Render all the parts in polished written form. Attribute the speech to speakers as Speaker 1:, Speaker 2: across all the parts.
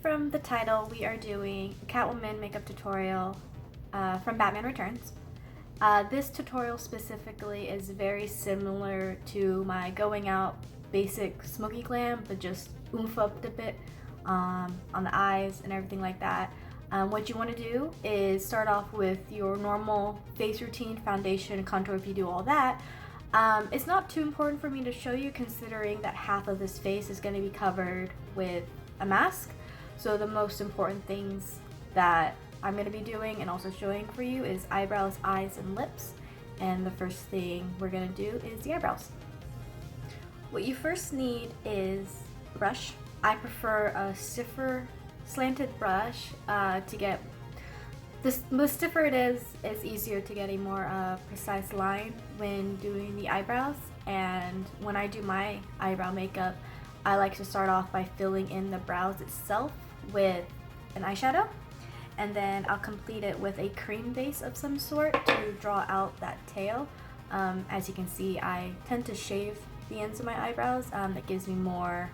Speaker 1: from the title, we are doing a Catwoman makeup tutorial from Batman Returns. This tutorial specifically is very similar to my going out basic smoky glam, but just oomph up a bit on the eyes and everything like that. What you want to do is start off with your normal face routine, foundation, contour if you do all that. It's not too important for me to show you considering that half of this face is going to be covered with a mask. So the most important things that I'm going to be doing and also showing for you is eyebrows, eyes, and lips. And the first thing we're going to do is the eyebrows. What you first need is a brush. I prefer a stiffer slanted brush to get this. The stiffer it is, it's easier to get a more precise line when doing the eyebrows. And when I do my eyebrow makeup, I like to start off by filling in the brows itself with an eyeshadow, and then I'll complete it with a cream base of some sort to draw out that tail. As you can see, I tend to shave the ends of my eyebrows. That gives me more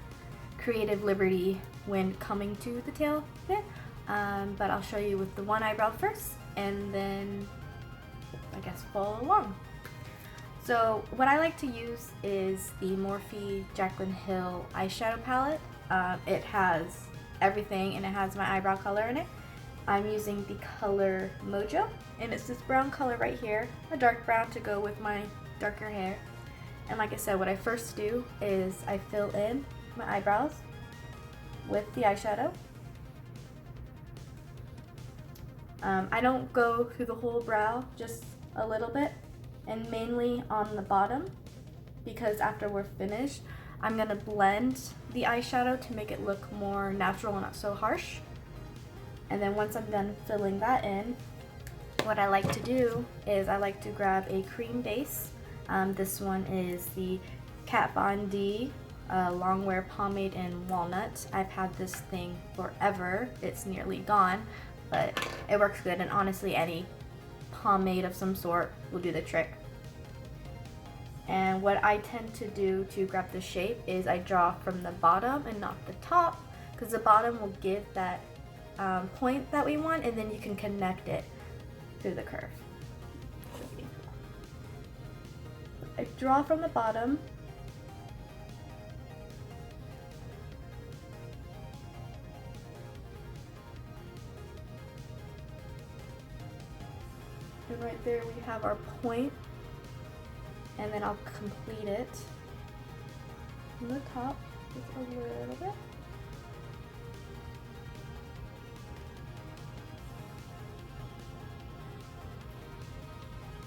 Speaker 1: creative liberty when coming to the tail bit. But I'll show you with the one eyebrow first, and then I guess follow along. So what I like to use is the Morphe Jaclyn Hill eyeshadow palette. It has everything and it has my eyebrow color in it. I'm using the color Mojo, and it's this brown color right here, a dark brown to go with my darker hair. And like I said, what I first do is I fill in my eyebrows with the eyeshadow. I don't go through the whole brow, just a little bit, and mainly on the bottom, because after we're finished, I'm going to blend the eyeshadow to make it look more natural and not so harsh. And then once I'm done filling that in, what I like to do is I like to grab a cream base. This one is the Kat Von D Longwear Pomade in Walnut. I've had this thing forever. It's nearly gone, but it works good, and honestly any pomade of some sort will do the trick. And what I tend to do to grab the shape is I draw from the bottom and not the top, because the bottom will give that point that we want, and then you can connect it through the curve. I draw from the bottom, and right there we have our point, and then I'll complete it from the top just a little bit.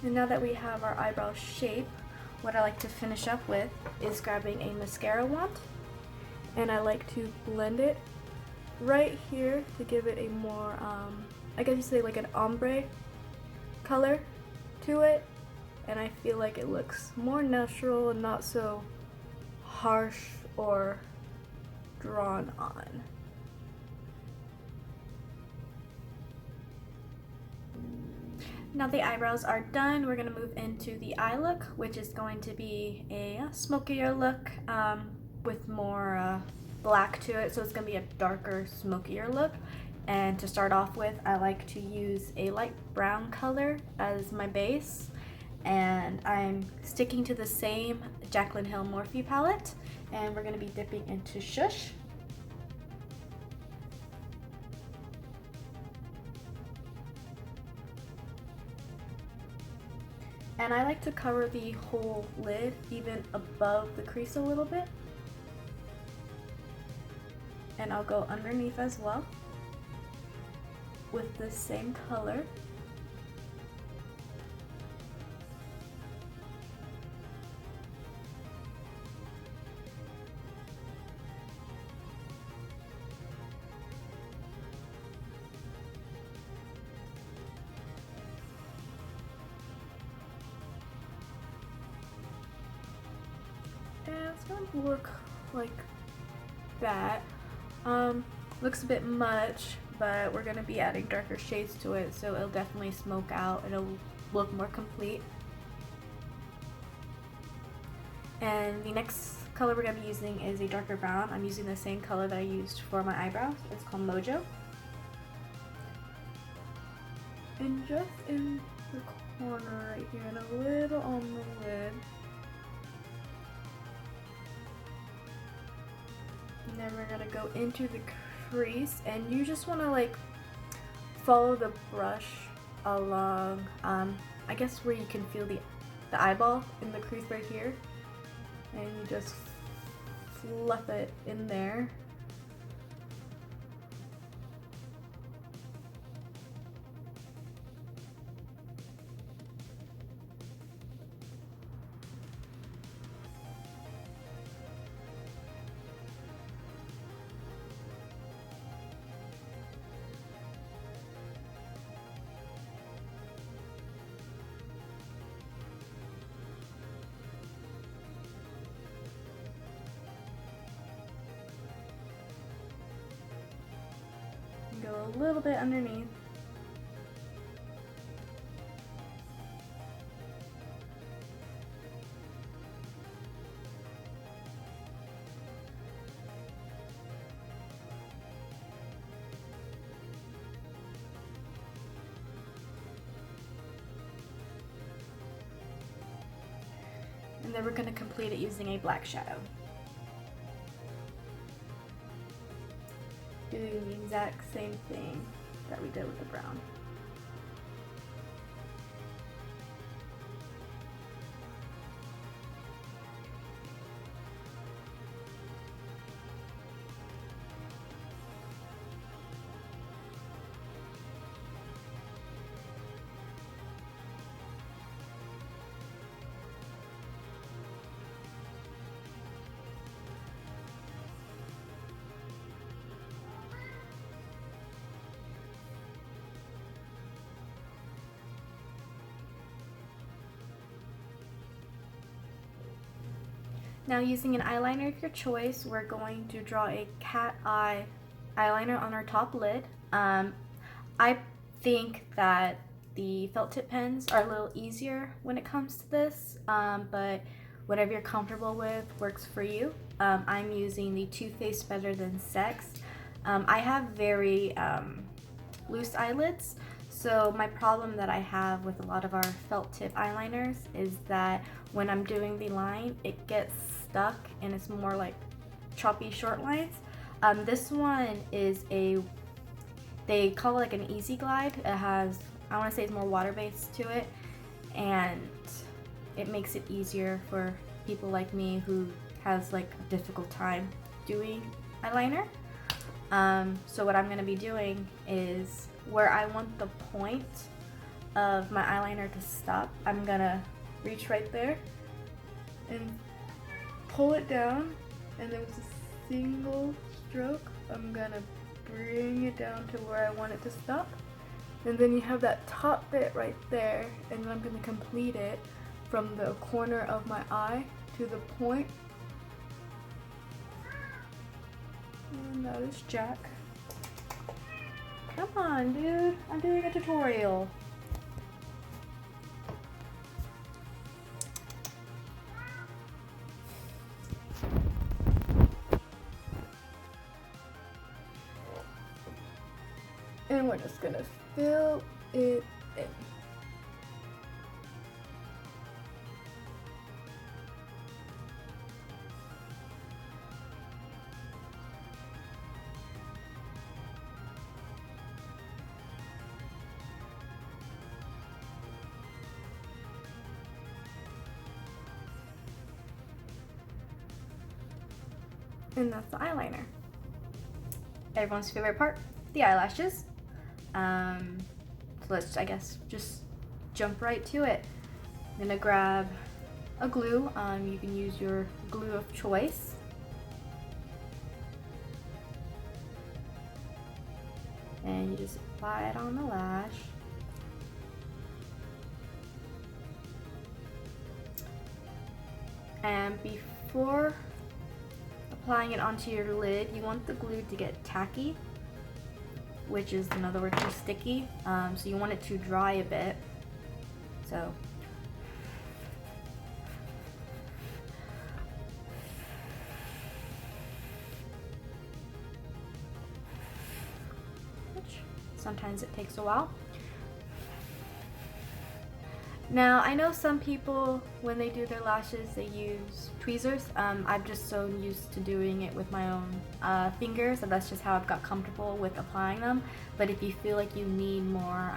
Speaker 1: And now that we have our eyebrow shape, what I like to finish up with is grabbing a mascara wand, and I like to blend it right here to give it a more, I guess you say like an ombre color to it, and I feel like it looks more natural and not so harsh or drawn on. Now the eyebrows are done, we're going to move into the eye look, which is going to be a smokier look with more black to it, so it's going to be a darker, smokier look. And to start off with, I like to use a light brown color as my base, and I'm sticking to the same Jaclyn Hill Morphe palette, and we're going to be dipping into Shush. And I like to cover the whole lid, even above the crease a little bit. And I'll go underneath as well with the same color. And it's going to look like that. Looks a bit much, but we're going to be adding darker shades to it, so it'll definitely smoke out. It'll look more complete. And the next color we're going to be using is a darker brown. I'm using the same color that I used for my eyebrows. It's called Mojo. And just in the corner right here and a little on the lid. And then we're going to go into the crease, and you just want to like follow the brush along, I guess where you can feel the eyeball in the crease right here, and you just fluff it in there. Go a little bit underneath. And then we're going to complete it using a black shadow. Doing the exact same thing that we did with the brown. Now, using an eyeliner of your choice, we're going to draw a cat eye eyeliner on our top lid. I think that the felt tip pens are a little easier when it comes to this, but whatever you're comfortable with works for you. I'm using the Too Faced Better Than Sex. I have very loose eyelids, so my problem that I have with a lot of our felt tip eyeliners is that when I'm doing the line, it gets stuck and it's more like choppy short lines. This one is they call it like an easy glide. It has, I want to say it's more water based to it, and it makes it easier for people like me who has like a difficult time doing eyeliner. So what I'm going to be doing is where I want the point of my eyeliner to stop, I'm going to reach right there and pull it down, and then with a single stroke I'm going to bring it down to where I want it to stop. And then you have that top bit right there, and then I'm going to complete it from the corner of my eye to the point. And that is Jack. Come on, dude. I'm doing a tutorial. And we're just gonna fill it in. And that's the eyeliner. Everyone's favorite part, the eyelashes. So let's, I guess, just jump right to it. I'm gonna grab a glue. You can use your glue of choice. And you just apply it on the lash. And before applying it onto your lid, you want the glue to get tacky, which is, in other words, too sticky. So you want it to dry a bit. So Sometimes it takes a while. Now, I know some people, when they do their lashes, they use tweezers. I'm just so used to doing it with my own fingers, and that's just how I've got comfortable with applying them. But if you feel like you need more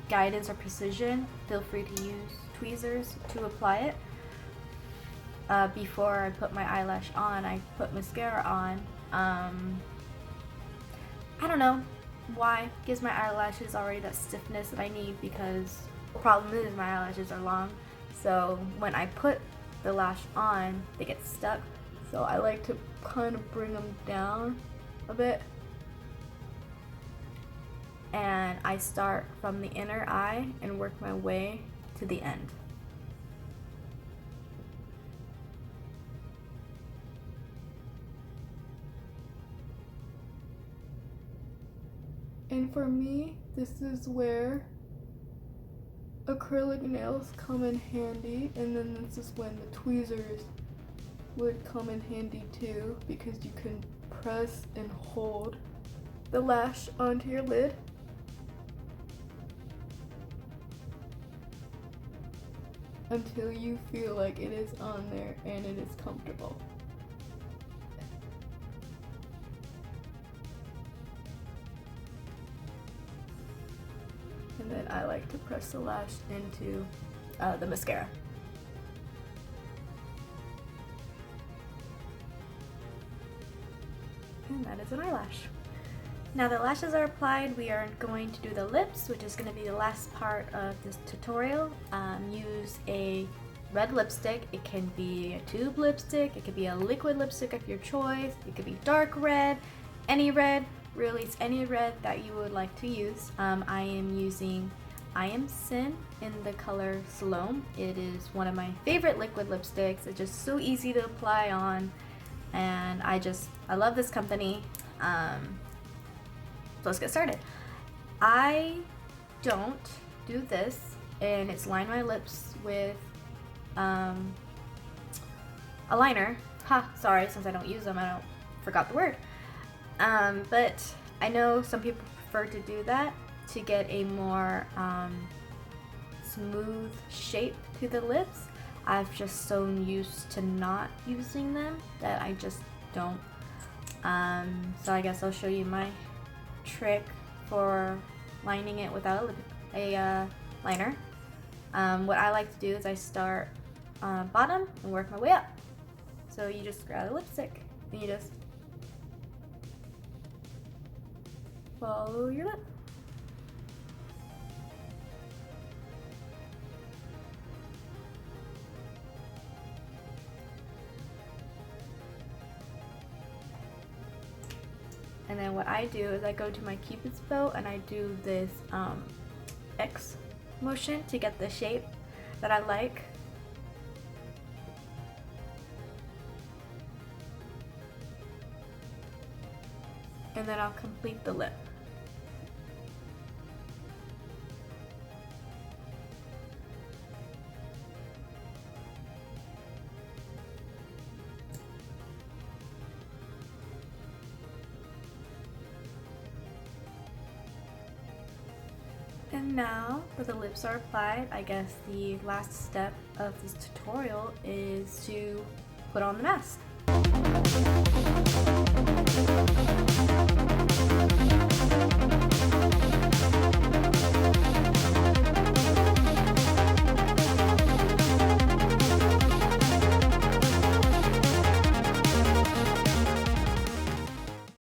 Speaker 1: guidance or precision, feel free to use tweezers to apply it. Before I put my eyelash on, I put mascara on. I don't know why. Gives my eyelashes already that stiffness that I need, because the problem is my eyelashes are long, so when I put the lash on, they get stuck. So I like to kind of bring them down a bit, and I start from the inner eye and work my way to the end. And for me, this is where acrylic nails come in handy, and then this is when the tweezers would come in handy too, because you can press and hold the lash onto your lid. Until you feel like it is on there and it is comfortable. And then I like to press the lash into the mascara. And that is an eyelash. Now the lashes are applied, we are going to do the lips, which is going to be the last part of this tutorial. Use a red lipstick. It can be a tube lipstick, it could be a liquid lipstick of your choice, it could be dark red, any red. Really, it's any red that you would like to use. I am using I Am Sin in the color Salome. It is one of my favorite liquid lipsticks. It's just so easy to apply on, and I love this company. So let's get started. I don't do this, and it's line my lips with a liner. Sorry, since I don't use them, forgot the word. But I know some people prefer to do that to get a more smooth shape to the lips. I've just so used to not using them that I just don't. So I guess I'll show you my trick for lining it without a liner. What I like to do is I start bottom and work my way up. So you just grab the lipstick and you just follow your lip. And then what I do is I go to my Cupid's bow and I do this X motion to get the shape that I like. And then I'll complete the lip. And now that the lips are applied, I guess the last step of this tutorial is to put on the mask.